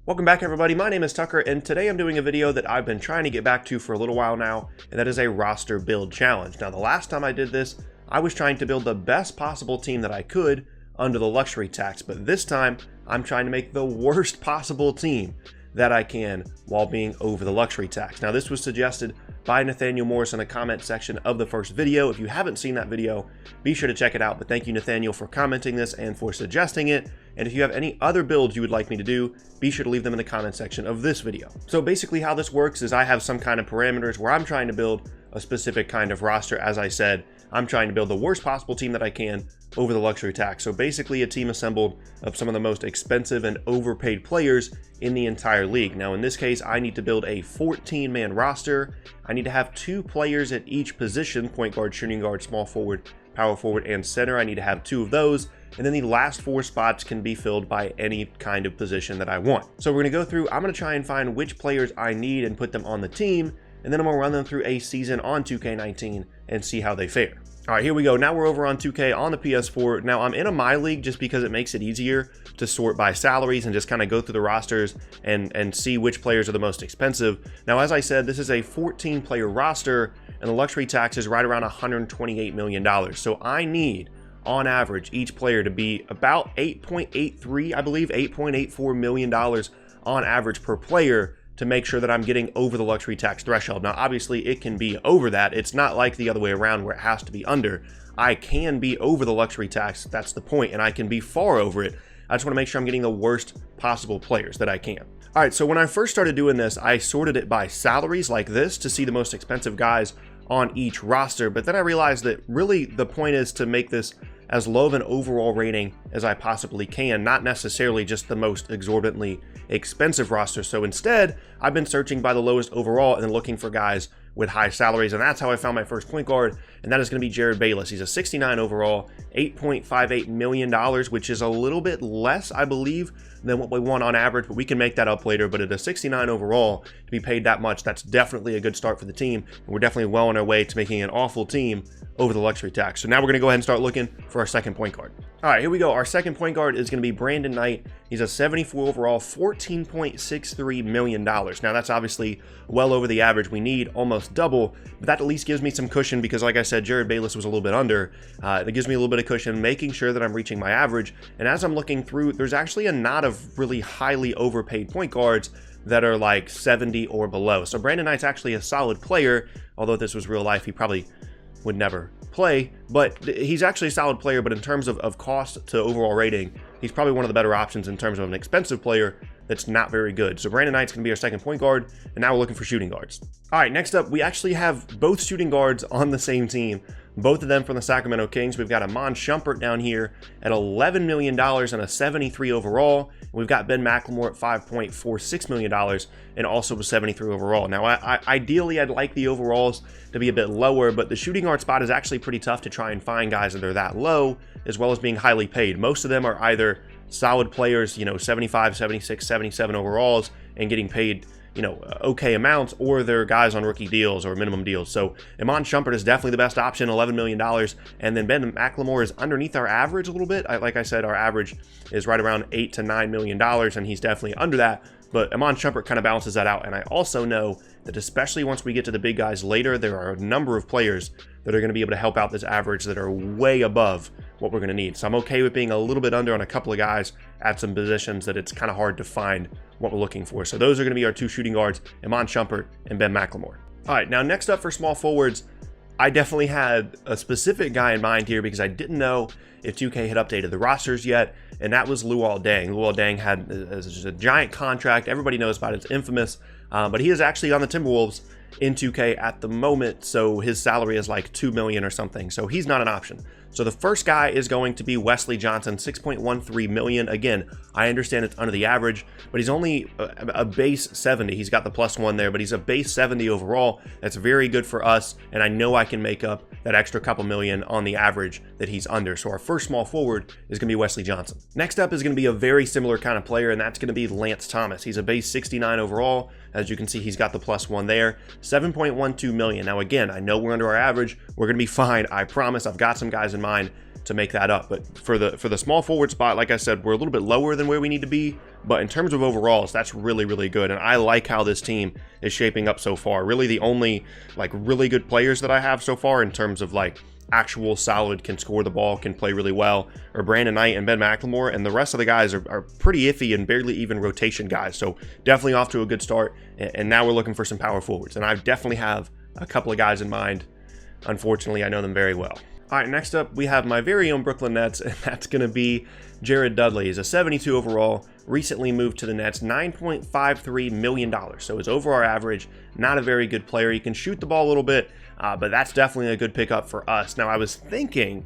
Welcome back everybody, my name is Tucker and today I'm doing a video that I've been trying to get back to for a little while now, and that is a roster build challenge. Now the last time I did this, I was trying to build the best possible team that I could under the luxury tax, but this time I'm trying to make the worst possible team that I can while being over the luxury tax. Now this was suggested by Nathaniel Morris in the comment section of the first video. If you haven't seen that video, be sure to check it out. But thank you, Nathaniel, for commenting this and for suggesting it. And if you have any other builds you would like me to do, be sure to leave them in the comment section of this video. So basically how this works is I have some kind of parameters where I'm trying to build a specific kind of roster. As I said, I'm trying to build the worst possible team that I can over the luxury tax. So basically a team assembled of some of the most expensive and overpaid players in the entire league. Now in this case, I need to build a 14-man roster. I need to have 2 players at each position: point guard, shooting guard, small forward, power forward, and center. I need to have 2 of those. And then the last 4 spots can be filled by any kind of position that I want. So we're gonna go through, I'm gonna try and find which players I need and put them on the team. And then I'm gonna run them through a season on 2K19 and see how they fare. All right, here we go. Now we're over on 2K on the PS4. Now I'm in a My League just because it makes it easier to sort by salaries and just kind of go through the rosters and see which players are the most expensive. Now, as I said, this is a 14-player roster and the luxury tax is right around $128 million. So I need, on average, each player to be about 8.83, I believe, $8.84 million on average per player to make sure that I'm getting over the luxury tax threshold. Now, obviously, it can be over that. It's not like the other way around where it has to be under. I can be over the luxury tax, that's the point, and I can be far over it. I just want to make sure I'm getting the worst possible players that I can. All right, so when I first started doing this, I sorted it by salaries like this to see the most expensive guys on each roster, but then I realized that really the point is to make this as low of an overall rating as I possibly can, not necessarily just the most exorbitantly expensive roster. So instead, I've been searching by the lowest overall and then looking for guys with high salaries, and that's how I found my first point guard, and that is going to be Jarryd Bayless. He's a 69 overall, $8.58 million, which is a little bit less, I believe, than what we want on average, but we can make that up later. But at a 69 overall, to be paid that much, that's definitely a good start for the team, and we're definitely well on our way to making an awful team over the luxury tax. So now we're going to go ahead and start looking for our second point guard. All right, here we go. Our second point guard is going to be Brandon Knight. He's a 74 overall, $14.63 million. Now that's obviously well over the average. We need almost double, but that at least gives me some cushion because, like I said, Jarryd Bayless was a little bit under. It gives me a little bit of cushion, making sure that I'm reaching my average. And as I'm looking through, there's actually a knot of really highly overpaid point guards that are like 70 or below. So Brandon Knight's actually a solid player, although if this was real life, he probably would never play, but he's actually a solid player. But in terms of cost to overall rating, he's probably one of the better options in terms of an expensive player that's not very good. So Brandon Knight's gonna be our second point guard, and now we're looking for shooting guards. All right, next up, we actually have both shooting guards on the same team, both of them from the Sacramento Kings. We've got Iman Shumpert down here at $11 million and a 73 overall. And we've got Ben McLemore at $5.46 million and also a 73 overall. Now, ideally, I'd like the overalls to be a bit lower, but the shooting guard spot is actually pretty tough to try and find guys that are that low, as well as being highly paid. Most of them are either solid players, 75, 76, 77 overalls and getting paid, okay amounts, or they're guys on rookie deals or minimum deals. So Iman Shumpert is definitely the best option, $11 million. And then Ben McLemore is underneath our average a little bit. Like I said, our average is right around $8 to $9 million, and he's definitely under that. But Iman Shumpert kind of balances that out. And I also know that especially once we get to the big guys later, there are a number of players that are going to be able to help out this average that are way above what we're going to need. So I'm okay with being a little bit under on a couple of guys at some positions that it's kind of hard to find what we're looking for. So those are going to be our 2 shooting guards, Iman Shumpert and Ben McLemore. All right, now next up for small forwards, I definitely had a specific guy in mind here because I didn't know if 2K had updated the rosters yet, and that was Luol Deng. Luol Deng had a giant contract. Everybody knows about it. It's infamous, but he is actually on the Timberwolves in 2K at the moment, so his salary is like $2 million or something, so he's not an option. So the first guy is going to be Wesley Johnson, $6.13 million. Again, I understand it's under the average, but he's only a base 70. He's got the +1 there, but he's a base 70 overall. That's very good for us, and I know I can make up that extra couple million on the average that he's under. So our first small forward is going to be Wesley Johnson. Next up is going to be a very similar kind of player, and that's going to be Lance Thomas. He's a base 69 overall. As you can see, he's got the +1 there, $7.12 million. Now again, I know we're under our average. We're going to be fine. I promise. I've got some guys in mind to make that up. But for the small forward spot, like I said, we're a little bit lower than where we need to be. But in terms of overalls, that's really, really good. And I like how this team is shaping up so far. Really the only like really good players that I have so far in terms of like actual solid, can score the ball, can play really well, are Brandon Knight and Ben McLemore, and the rest of the guys are pretty iffy and barely even rotation guys. So definitely off to a good start. And now we're looking for some power forwards. And I definitely have a couple of guys in mind. Unfortunately, I know them very well. All right, next up, we have my very own Brooklyn Nets, and that's going to be Jarryd Dudley. He's a 72 overall, recently moved to the Nets, $9.53 million. So his overall average, not a very good player. He can shoot the ball a little bit, but that's definitely a good pickup for us. Now, I was thinking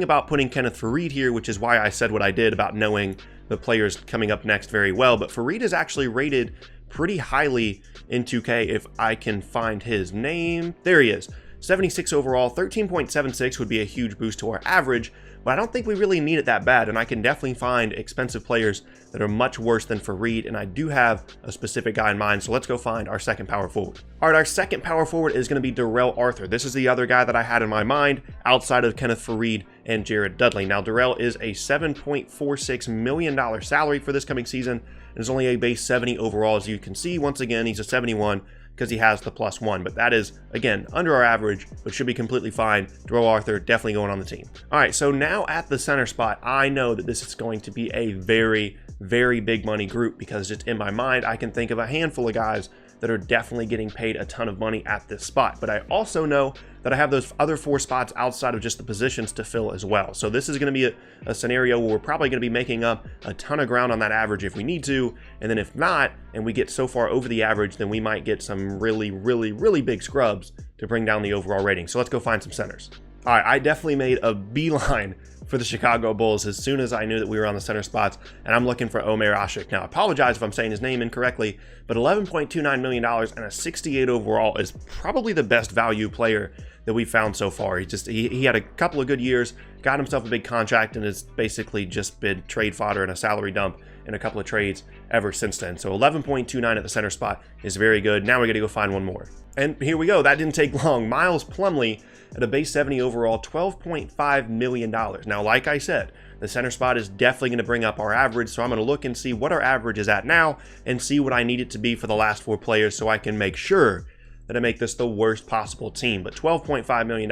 about putting Kenneth Faried here, which is why I said what I did about knowing the players coming up next very well. But Faried is actually rated pretty highly in 2K if I can find his name. There he is. 76 overall, 13.76 would be a huge boost to our average, but I don't think we really need it that bad, and I can definitely find expensive players that are much worse than Faried, and I do have a specific guy in mind, so let's go find our second power forward. All right, our second power forward is going to be Darrell Arthur. This is the other guy that I had in my mind outside of Kenneth Faried and Jarryd Dudley. Now, Darrell is a $7.46 million salary for this coming season, and is only a base 70 overall. As you can see, once again, he's a 71, because he has the +1, but that is, again, under our average, but should be completely fine. Darrell Arthur definitely going on the team. All right, so now at the center spot, I know that this is going to be a very, very big money group, because just in my mind, I can think of a handful of guys that are definitely getting paid a ton of money at this spot. But I also know that I have those other 4 spots outside of just the positions to fill as well. So this is going to be a scenario where we're probably going to be making up a ton of ground on that average if we need to. And then if not, and we get so far over the average, then we might get some really, really, really big scrubs to bring down the overall rating. So let's go find some centers. All right, I definitely made a beeline for the Chicago Bulls as soon as I knew that we were on the center spots, and I'm looking for Omer Asik. Now, I apologize if I'm saying his name incorrectly, but $11.29 million and a 68 overall is probably the best value player that we've found so far. He had a couple of good years, got himself a big contract, and has basically just been trade fodder and a salary dump in a couple of trades ever since then. So 11.29 at the center spot is very good. Now we're going to go find one more. And here we go. That didn't take long. Plumlee at a base 70 overall, $12.5 million. Now, like I said, the center spot is definitely going to bring up our average, so I'm going to look and see what our average is at now and see what I need it to be for the last 4 players so I can make sure that I make this the worst possible team. But $12.5 million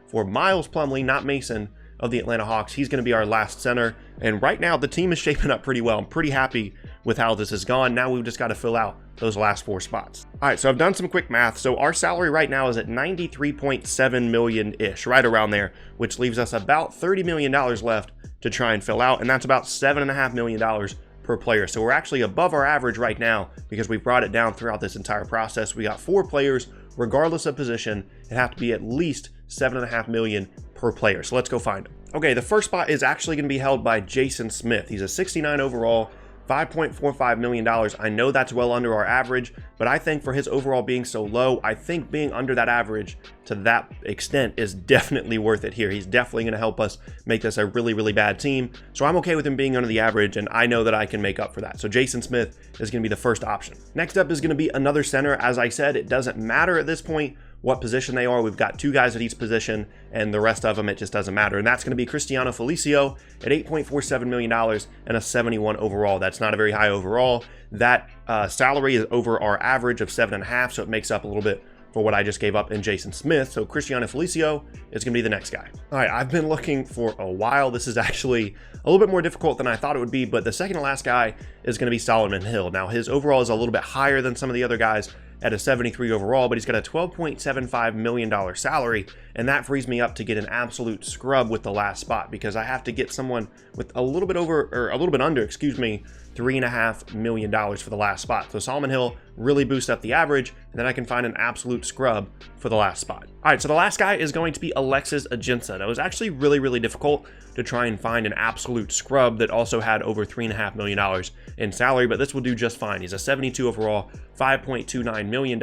for Plumlee, not Mason, of the Atlanta Hawks. He's going to be our last center, and right now the team is shaping up pretty well. I'm pretty happy with how this has gone. Now we've just got to fill out those last 4 spots. All right, so I've done some quick math. So our salary right now is at $93.7 million-ish, right around there, which leaves us about $30 million left to try and fill out, and that's about $7.5 million per player. So we're actually above our average right now because we've brought it down throughout this entire process. We got 4 players, regardless of position. It have to be at least $7.5 million per player. So let's go find him. Okay, the first spot is actually going to be held by Jason Smith. He's a 69 overall, $5.45 million. I know that's well under our average, but I think for his overall being so low, I think being under that average to that extent is definitely worth it here. He's definitely going to help us make this a really, really bad team. So I'm okay with him being under the average, and I know that I can make up for that. So Jason Smith is going to be the first option. Next up is going to be another center. As I said, it doesn't matter at this point what position they are. We've got 2 guys at each position, and the rest of them, it just doesn't matter. And that's going to be Cristiano Felicio at $8.47 million and a 71 overall. That's not a very high overall. That salary is over our average of 7.5, so it makes up a little bit for what I just gave up in Jason Smith. So Cristiano Felicio is going to be the next guy. All right, I've been looking for a while. This is actually a little bit more difficult than I thought it would be, but the second to last guy is going to be Solomon Hill. Now, his overall is a little bit higher than some of the other guys at a 73 overall, but he's got a $12.75 million salary, and that frees me up to get an absolute scrub with the last spot, because I have to get someone with a little bit over, or a little bit under, $3.5 million for the last spot. So Solomon Hill really boosts up the average, and then I can find an absolute scrub for the last spot. All right, so the last guy is going to be Alexis Ajinca. That was actually really, really difficult to try and find an absolute scrub that also had over $3.5 million in salary, but this will do just fine. He's a 72 overall, $5.29 million,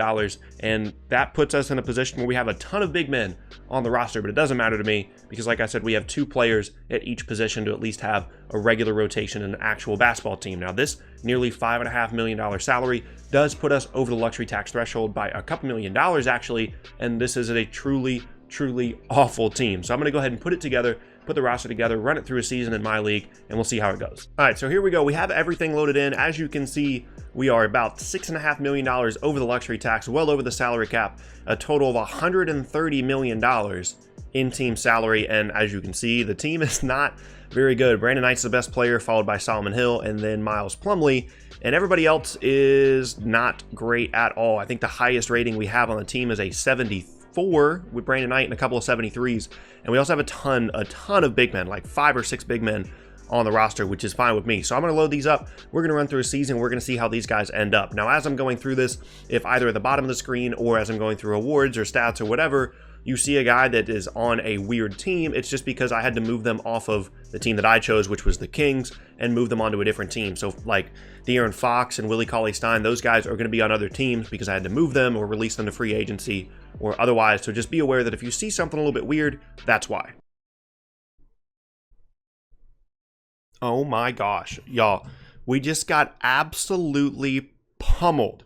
and that puts us in a position where we have a ton of big men on the roster, but it doesn't matter to me because, like I said, we have 2 players at each position to at least have a regular rotation in an actual basketball team. Now, this nearly $5.5 million salary does put us over the luxury tax threshold by a couple $1 million actually, and this is a truly truly awful team. So I'm going to go ahead and put it together, put the roster together, run it through a season in my league, and we'll see how it goes. All right, so here we go. We have everything loaded in. As you can see, we are about $6.5 million over the luxury tax, well over the salary cap, a total of $130 million in team salary. And as you can see, the team is not very good. Brandon Knight's the best player, followed by Solomon Hill and then Miles Plumlee. And everybody else is not great at all. I think the highest rating we have on the team is a 74 with Brandon Knight and a couple of 73s. And we also have a ton of big men, like 5 or 6 big men on the roster, which is fine with me. So I'm going to load these up. We're going to run through a season. We're going to see how these guys end up. Now, as I'm going through this, if either at the bottom of the screen or as I'm going through awards or stats or whatever, you see a guy that is on a weird team, it's just because I had to move them off of the team that I chose, which was the Kings, and move them onto a different team. So like De'Aaron Fox and Willie Cauley-Stein, those guys are going to be on other teams because I had to move them or release them to free agency or otherwise. So just be aware that if you see something a little bit weird, that's why. Oh my gosh, y'all, we just got absolutely pummeled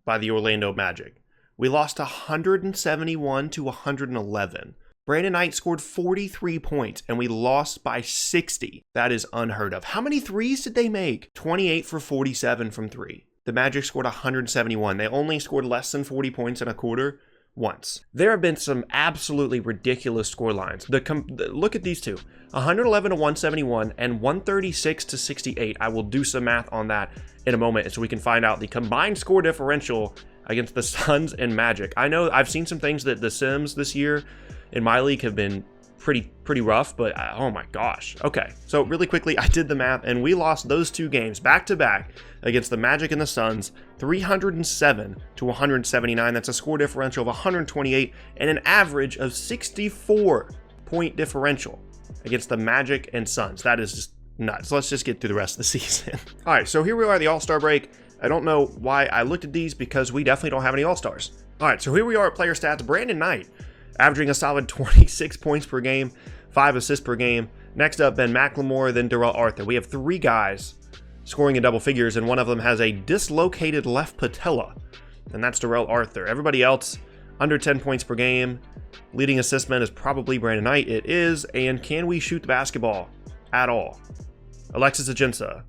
by the Orlando Magic. We lost 171 to 111. Brandon Knight scored 43 points and we lost by 60. That is unheard of. How many threes did they make? 28 for 47 from 3. The Magic scored 171. They only scored less than 40 points in a quarter once. There have been some absolutely ridiculous score lines. Look at these two. 111 to 171 and 136 to 68. I will do some math on that in a moment so we can find out the combined score differential against the Suns and Magic. I know I've seen some things that the Sims this year in my league have been pretty rough, but oh my gosh. Okay, so really quickly, I did the math and we lost those 2 games back to back against the Magic and the Suns, 307 to 179. That's a score differential of 128 and an average of 64 point differential against the Magic and Suns. That is just nuts. Let's just get through the rest of the season. All right, so here we are at the All-Star break. I don't know why I looked at these because we definitely don't have any All-Stars. All right, so here we are at player stats. Brandon Knight averaging a solid 26 points per game, 5 assists per game. Next up, then McLemore, then Darrell Arthur. We have 3 guys scoring in double figures, and one of them has a dislocated left patella, and that's Darrell Arthur. Everybody else under 10 points per game. Leading assist man is probably Brandon Knight. It is, and can we shoot the basketball at all? Alexis Ajinca,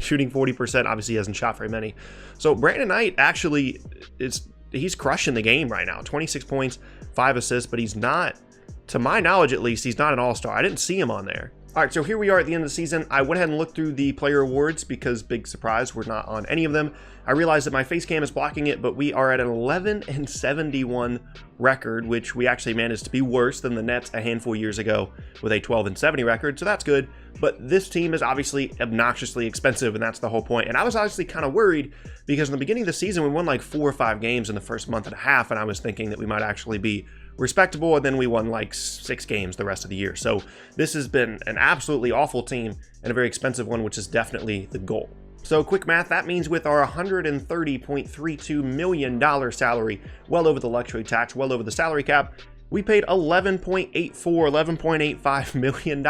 shooting 40%. Obviously, he hasn't shot very many. So Brandon Knight actually he's crushing the game right now. 26 points, 5 assists, but he's not, to my knowledge at least, he's not an all-star. I didn't see him on there. All right, so here we are at the end of the season. I went ahead and looked through the player awards because, big surprise, we're not on any of them. I realized that my face cam is blocking it, but we are at an 11-71 record, which we actually managed to be worse than the Nets a handful of years ago with a 12-70 record, so that's good. But this team is obviously obnoxiously expensive, and that's the whole point. And I was honestly kind of worried because in the beginning of the season, we won like 4 or 5 games in the first month and a half, and I was thinking that we might actually be respectable, and then we won like 6 games the rest of the year. So this has been an absolutely awful team and a very expensive one, which is definitely the goal. So quick math, that means with our $130.32 million salary, well over the luxury tax, well over the salary cap, we paid $11.85 million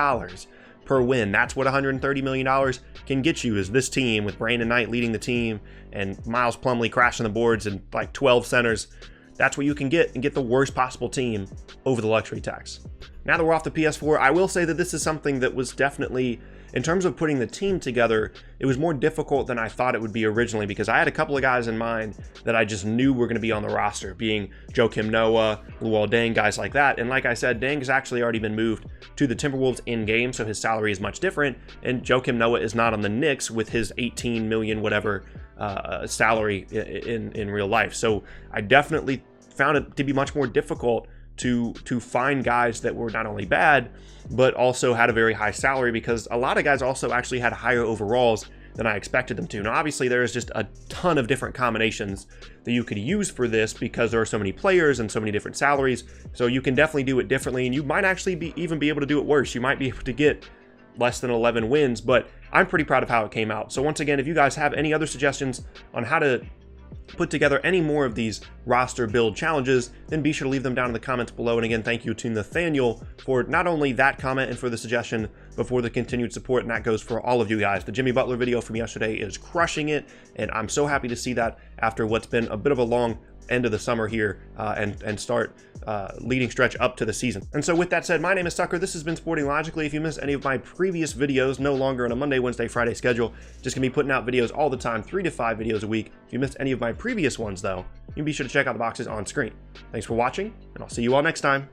per win. That's what $130 million can get you, is this team with Brandon Knight leading the team and Miles Plumlee crashing the boards and like 12 centers. That's what you can get and get the worst possible team over the luxury tax. Now that we're off the PS4, I will say that this is something that was definitely, in terms of putting the team together, it was more difficult than I thought it would be originally because I had a couple of guys in mind that I just knew were going to be on the roster, being Joakim Noah, Luol Deng, guys like that. And like I said, Deng has actually already been moved to the Timberwolves in-game, so his salary is much different. And Joakim Noah is not on the Knicks with his 18 million whatever salary in real life. So I definitely found it to be much more difficult to find guys that were not only bad, but also had a very high salary, because a lot of guys also actually had higher overalls than I expected them to. Now, obviously, there is just a ton of different combinations that you could use for this because there are so many players and so many different salaries. So you can definitely do it differently, and you might actually even be able to do it worse. You might be able to get less than 11 wins, but I'm pretty proud of how it came out. So once again, if you guys have any other suggestions on how to put together any more of these roster build challenges, then be sure to leave them down in the comments below. And again, thank you to Nathaniel for not only that comment and for the suggestion, but for the continued support, and that goes for all of you guys. The Jimmy Butler video from yesterday is crushing it, and I'm so happy to see that after what's been a bit of a long end of the summer here and start leading stretch up to the season. And so with that said, my name is Tucker. This has been Sporting Logically. If you missed any of my previous videos, no longer on a Monday, Wednesday, Friday schedule, just gonna be putting out videos all the time, 3 to 5 videos a week. If you missed any of my previous ones though, you can be sure to check out the boxes on screen. Thanks for watching, and I'll see you all next time.